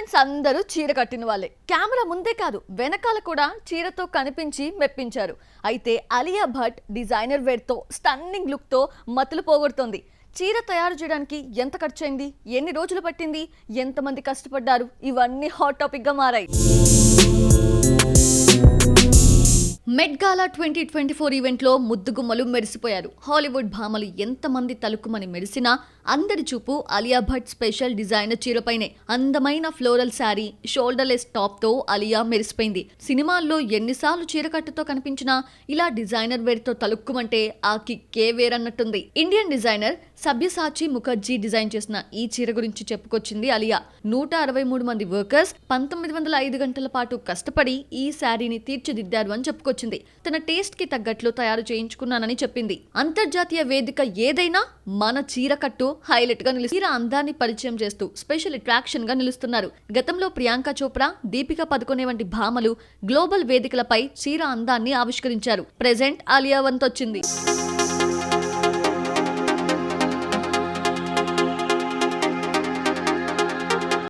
Heroines అందరూ చీర కట్టిన వాళ్ళే. కెమెరా ముందే కాదు వెనకాల కూడా చీరతో కనిపించి మెప్పించారు. అయితే అలియా భట్ డిజైనర్ వేర్ తో స్టన్నింగ్ లుక్ తో మతులు పోగొడుతోంది. చీర తయారు చేయడానికి ఎంత ఖర్చయింది, ఎన్ని రోజులు పట్టింది, ఎంతమంది కష్టపడ్డారు, ఇవన్నీ హాట్ టాపిక్ గా మారాయి. మెట్ గాలా 2024 ఈవెంట్లో ముద్దుగుమ్మలు మెరిసిపోయారు. హాలీవుడ్ భామలు ఎంతమంది తలుక్కుమని మెరిసినా అందరి చూపు అలియా భట్ స్పెషల్ డిజైనర్ చీరపైనే. అందమైన ఫ్లోరల్ శారీ, షోల్డర్లెస్ టాప్ తో అలియా మెరిసిపోయింది. సినిమాల్లో ఎన్నిసార్లు చీరకట్టుతో కనిపించినా ఇలా డిజైనర్ వేర్ తో తలుక్కుమంటే ఆ కిక్కే వేరన్నట్టుంది. Indian designer Sabyasachi Mukherjee design చేసిన ఈ చీర గురించి చెప్పుకొచ్చింది అలియా. 163 మంది వర్కర్స్ 1905 గంటల పాటు కష్టపడి ఈ శారీని తీర్చిదిద్దారు అని చెప్పుకొచ్చింది. తన టేస్ట్ కి తగ్గట్లు తయారు చేయించుకున్నానని చెప్పింది. అంతర్జాతీయ వేదిక ఏదైనా మన చీర కట్టు హైలైట్ గా చీర అందాన్ని పరిచయం చేస్తూ స్పెషల్ అట్రాక్షన్ గా నిలుస్తున్నారు. గతంలో ప్రియాంక చోప్రా, దీపికా పదుకొనే వంటి భామలు గ్లోబల్ వేదికలపై చీర అందాన్ని ఆవిష్కరించారు. ప్రెజెంట్ అలియా వంతొచ్చింది.